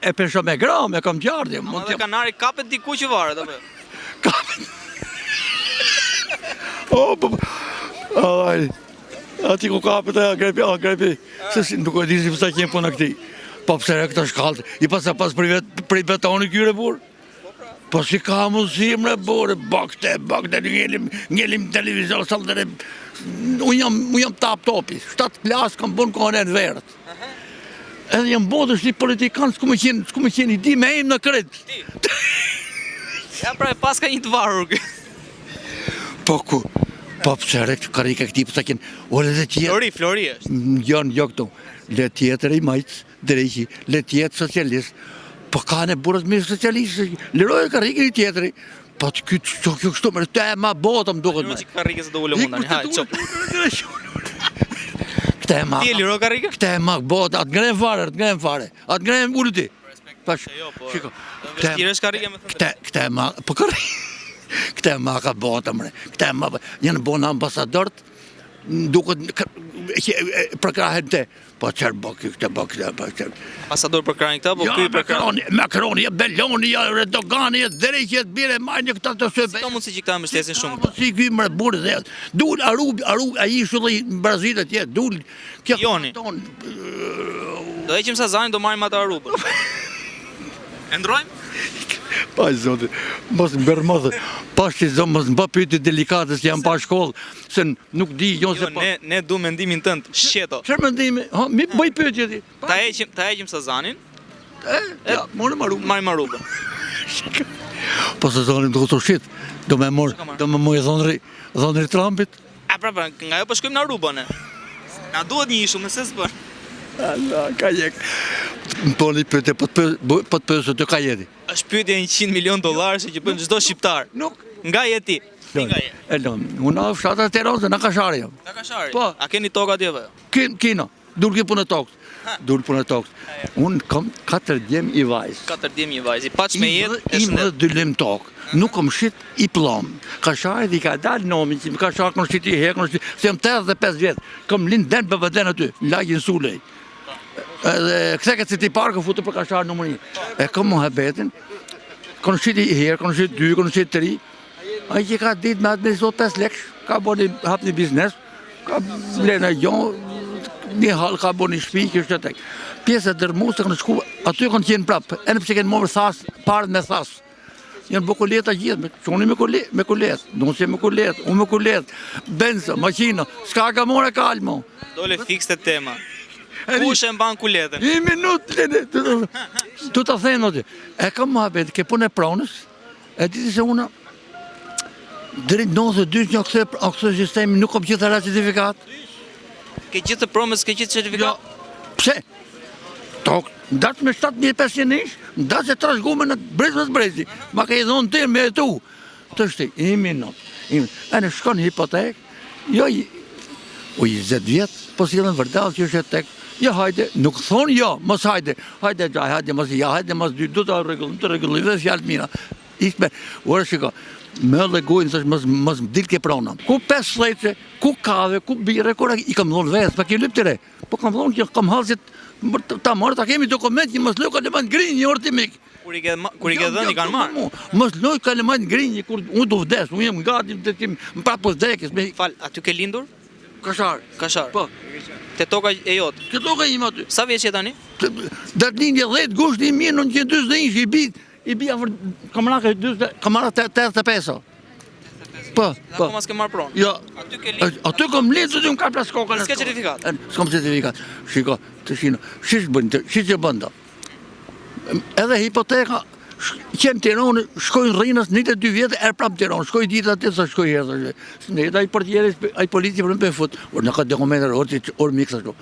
E pesho me gram, e kam gjardje. Ama dhe kanari kapet diku që varet, apo? Kapet. Ati ku kapet e grepi. Se si nuk e di si pësa kjenë puna këti. Po pëse këta shkallët, i pas prej betoni kyre burë. Po si ka mundësim në burë, bakte, ngelim televizor, salëtëre. Unë jam tap topi, 7 klasë kam bunë kohën e në verët. Edhe jam bodë është një politikanë, s'ku me qenë i di me imë në kretë. Ja pra e pas ka një të varur. Po ku? Po pëse rekë karika këti pësa kjenë, ore dhe tjetë. Flori është. Jo këtu, le tjetër i majtës, dreqi, le tjetë socialist, po ka në burës me socialistë, lirojë karikën i tjetëri, po të kjo kështu mërë, të e ma botëm duket me. Lirojë që karikës të ullë mundani, ha, qop. Këta e ma. Ti e lirojë karikën? Këta e ma botë, atë ngrem fare, atë ngrem ullu ti. Jo, po, vështirë është karikën me thëndë. Këta e ma, po karikë. Këta e ma ka botëm, këta e ma, janë bonë ambasadorët, duket për krahen te. Po qërë bëki, këtë. Ambasador për krahen këta, po këj për krahen. Makaroni, Beloni, Redogani, Dreqi, bire majnë këta të sëbe. Si ka mundësi që këta më shtesin shumë këta? Si këj më burë dhe, dul, a i shullë i Brazilet, dul. Joni. Do e qim sa zanin, do marim atë Arubën. E ndrojmë? Pa zote, mos më bërë pas që zonë mos më bë pyetje delikatës që jam pa shkollë, se nuk di jo se pa. Ne du mendimin tënd, shqeto. Çfarë mendimi? Mi bëj pyetje ti. Ta heqim sa zanin. Ja, morëm Marim Arubën. Po se zonin do të shit, do më moj dhonri Trumpit. A pra, nga jo po shkojmë në Arubën. Na duhet një ishull, nëse s'bën. Allah, ka jek. Më toni pyetje, po të pyesë të ka jeti. Është pyetje $100 milion që bën çdo shqiptar. Nuk. Nga je ti? Ti nga je? Unë fshata Tiranë, në Kashari jam. Në Kashari? Po. A keni tokë atje apo? Kino, dur punë tokës. Unë kam 4 djem i vajzë. 4 djem i vajzë. Paç me jetë e shëndet. Dhe 2 lem tokë. Nuk kam shit i plom. Kashari i ka dalë nomin që më Kashari kam shit i herë, se jam 85 vjetë. Kam lind den BVD-n aty, lagin Sulej. Edhe këtheket si ti parë ka futu për Kashari numër 1. E kam muhabetin, kanë shit i herë, kanë shit 2, kanë shit 3. A i që ka ditë me administrot 5 leksh, ka bo hap një biznes, ka blena një halë, ka bo një shpi, kështë të tek. Pjesë e dërmusë të kanë shku, aty kanë qenë prapë, e në pëse kënë morë thasë, parën me thasë. Janë bo kuleta gjithë, qoni me kulet, nusje me kulet, unë me kulet, benzo, makina, s'ka ka more kalmo. Dole fix të tema. Kush e mban kuletën? Një minutë, tu të thejnë aty. E kam muhabet, ke punë e pronës, e diti se unë, drejt 92 një kësë sistemi nuk kam gjithë ara certifikat. Ke gjithë të promës, ke gjithë certifikat? Pse? Tokë, ndatë me 7.500 ish, ndatë se trashgume në brezi. Ma ka i dhonë të me e tu. Të shti, një minutë. E në shkon hipotek, jo, u 20 vjetë, po si edhe në vërdal që është e tek. Ja, hajde, nuk thonë jo, mos hajde. Hajde, mos dy, du të regullim, dhe fjallët mina. Ishme, ure shiko, me legojnë, thash, mos më dilë ke prona. Ku 5 slejtëse, ku kave, ku bire, ku i kam dhonë vesë, pa ke lyp të re. Po kam dhonë që kam halësit, ta marë, ta kemi dokument, që mos lojë kalemajnë grinjë, një orë të mikë. Kur i ke dhënë, i kanë marë? Mos lojë kalemajnë grinjë, kur unë du vdes, unë jem gati, më prapë vdekës. Fal, aty ke lindur? Kashar. Po. Te toka e jotë? Te toka ime aty. Sa vjeç je tani? Datë lindje 10 gusht 1941, i bi afër kamarake 85. Po. Ako mas ke marrë pronë? Jo. Aty ke lindur? Aty kom lindur, aty më ka plas kokën. S'ke certifikat? S'kom certifikat. Shiko, të shino. Shish që bënda. Edhe hipoteka, qenë Tiranë, shkojnë Rrinës, 22 vjetë, erë prapë Tiranë, shkoj ditë atë, sa shkoj herë. Në jetë ai portjeres, ai polici për në për fut, në ka dokumentar, orë mikë, sa shtu.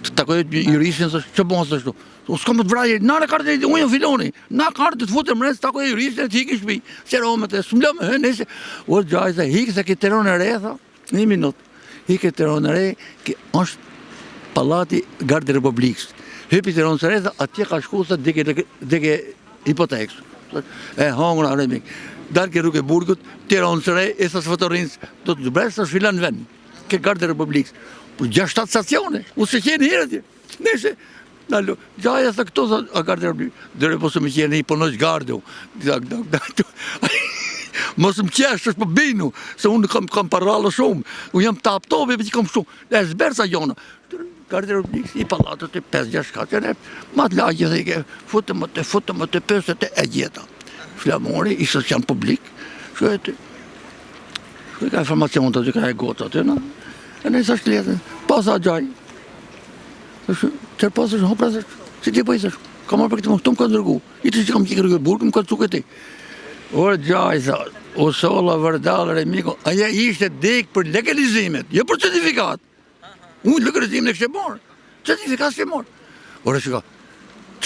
Të takoj juristin, që bon, sa shtu. S'kom të vraje, na në kartë, unë jë filoni, na kartë të futë mërës, takoj juristin, të hiki shpi, që romet e, s'më lëmë, nëse, orë gjaj, se hiki se ki Tiranë e re, tha, një minutë, hiki Tiranë e re, është palati Gardë Republikës. Hypi Tiranë e re, atje ka shku, sa dike hipotekës. E hongë në aremik. Dalë ke rrugë e Burgut, Tiranë së re, e sa së fëtorinës, do të zbresë, sa shfilan vend, ke Gardë Republikës. 6-7 stacione, u se qenë herë atje. Nese, Nalo, gjaja sa këto, a garderobi, dhere po se më qenë i punoj gardo. Mos më qesh është për binu, se unë kam parallë shumë, unë jam të aptove, për që kam shumë, e zbersa jona. Garderobi, i palatët e 5-6 katër, ma të lagje dhe i ke, futëm të pësët e gjeta. Flamori, isë që janë publik, shkojtë, ka informacion të ka e gota të, e në isë është letën, pasa gjaj. Qërë pasë është, hopra është, si ti pëjës është, ka marrë për këtë më, këto më ka ndërgu, i të që kam kikër këtë burë, më ka të cuke ti. Orë gjaj, sa, o sola vërdalër e miko, aja ishte dek për legalizimet, jo për certifikat. Unë legalizimin e kështë e morë, certifikat kështë e morë. Orë shka,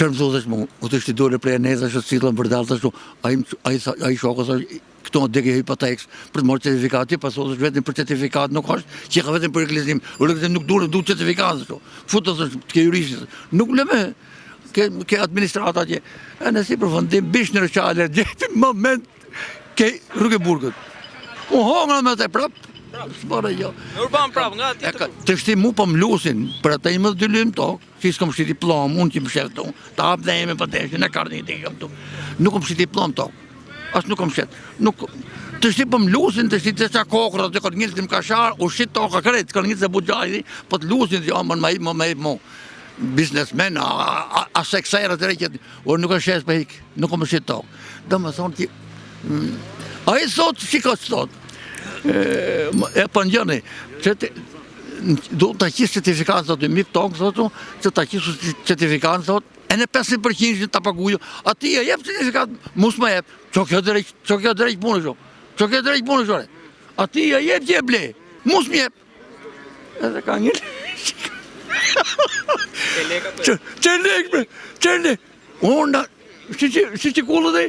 qërë më thotë është mu, u të ishte dole prej e neza, është cilën vërdalë, të shtu, a i shokës është, këto në deke hypoteks për të morë certifikati, pasot është vetëm për certifikat, nuk është, që ka vetëm për legalizim, legalizim nuk du certifikat, futës është, të ke jurishtës, nuk le me, ke administrata atje, e nësi për fëndim, bish në rëshqaler, gjithë moment, ke rrugë e burgët. Unë hongë në me të prapë, s'bara jo. Në urban prapë, nga tjetër. Të shti mu për më lusin, për ata i më të dylim tokë, që s'kom shtiti plom, unë që më shef të unë, ta hap dhe jemi për të eshte, në karni të ikëm të, nuk kom shtiti plom tokë. Asë nuk kom shet. Të shti për më lusin, të shti të qa kokra, të këtë njësë të më kashar, u shqit toka kërët, këtë njësë e bugjajdi, për të lusin të jamën ma i mu. Biznesmen, a sekserët të rejqet, o nuk e shes për hik, nuk kom shqit tokë. Dhe më thonë ti, a i sot, shika sot, e për njëni, do të qisë certifikatë sot, mip tokë sot, që të qisë certifikatë sot, e në 50% të pagujo, ati e jep certifikatë, mus më jep, që kjo drejq punë shumë, që kjo drejq punë shumë, ati e jep që e ble, mus më jep, edhe ka një, që lek, unë, si që kullë dhe,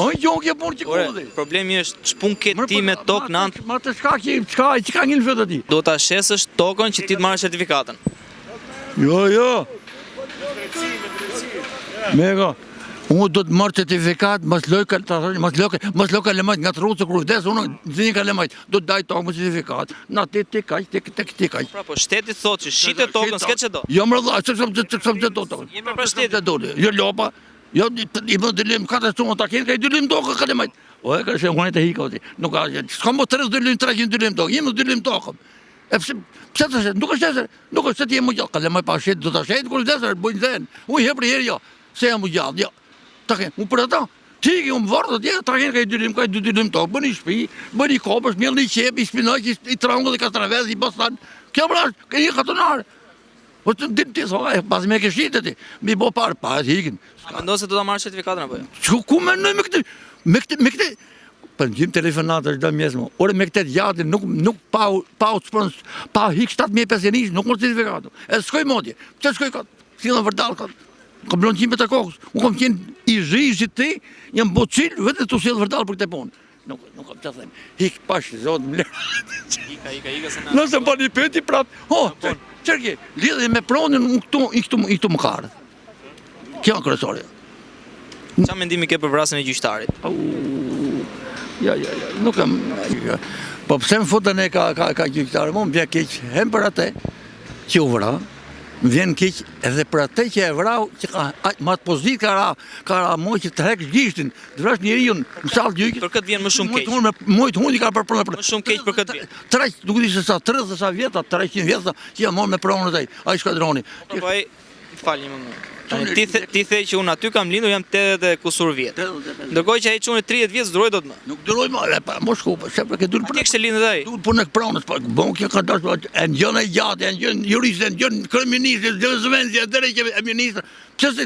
ojë gjonë kje punë që kullë dhe. Problemi është që punë ke ti me tokë në antë. Ma të shka një në fëtë ati. Do të shesësh tokën që ti të marrë certifikatën. Jo. Mega, unë do të marrë certifikat, mas lojka lemajt nga të rrugë të krujdes, unë zinë ka lemajt, do të daj tokë më certifikat, na ti kaj. Pra, po shtetit thot që shite tokën, s'ke që do. Jo më rëdha, që kësëm që do tokën. Jemi për shtetit. Jo lopa, jo i më dëllim, ka të sumë të akin, ka i dëllim tokë ka lemajt. O e ka shë unë e të hika oti, nuk ka, s'kam më 3 dëllim, 300 dëllim tokë, jemi dëllim tokëm. E pëse të shetë, nuk është esër, nuk është të jemë gjallë, ka lemaj pa shetë, do të shetë, kërë desër, bujnë dhenë, unë hepër herë jo, se jam gjallë, jo. Taken, unë për ata, tiki, unë vërë, taken ka i dëllim, ka i dëllim tokë, bëni shpi, bëni kopës, mjëllë një qep, i spinoj, i trangë dhe kastravez, i bastan, kjo mërash, ka një katonarë. O të dinë ti, pas me këshitë ti, mi bo parë, pa e t'ikin. A mendo se do të marrë certifikatën apo jo? Që ku mendoj me këtë, për në gjimë telefonatë është da mjesë, ore me këtë gjatë, nuk pa hik 7.000 pensionisht, nuk më certifikatë. E s'koj modje, që s'koj këtë, si në vërdalë këtë, kam blonë qimë të kokës, unë kam qenë i zhijë si ti, jam bo cilë, vete të si në vërdalë për këtë punë. Nuk kam që them, hik pashë, zotë më lërë. Ika se na. Nëse më bani peti prapë, qërke, lidhe me pronin i këtu më karë. Kjo në kërësorja. Qa mendimi ke për vrasjen e gjyqtarit? Ja, nuk kam... Po pëse më futën e ka gjyqtarë, më vjen keq, hem për atë që u vra, më vjen keq edhe për atë që e vrau, që ka matë pozit ka ra moj që të hekë gjishtin, të vrash njeri unë, më salë gjyqit. Për këtë vjen më shumë keq. Mojtë hundi ka për Më shumë keq për këtë vjen. Treq, nuk di se sa 30 sa vjeta, 300 vjeta që jam morë me pronë të a i shkadroni. Po ai, falni më. Ti the që unë aty kam lindur, jam 80 kusur vjet. Ndërkohë që ai çuni 30 vjet s'duroj dot më. Nuk duroj më, pa mos shkupa, sepse ke dul. Ti kishte lindur ai. Dul punë pronës, po bon kjo ka dashur e ngjon ai gjatë, e ngjon jurist, e ngjon kryeminist, e ngjon zëvendje, drejtë e ministër. Pse se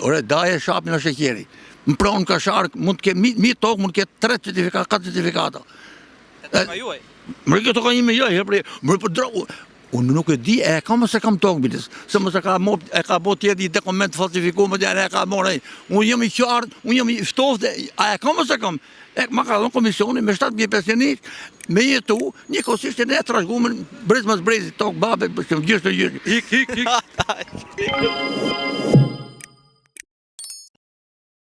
ore daje shapin në sheqeri. Më pronë ka shark, mund të ke mi tokë, mund të ke 3 certifikata, 4 certifikata. Ka juaj. Më këto ka një me joj, më për drogu. Unë nuk e di, e ka mëse kam tokë bilis, se mëse e ka bo tjeti i dokument falsifikuar, e ka morë e. Unë jam i qartë, unë jam i ftofte, a e ka mëse kam. E ma ka dhënë komisioni me 7.000 pensionistë, me jetu, një kosisht e ne trashgumen, brez mas brezi, tokë, babe, gjysh të gjysh. Hik.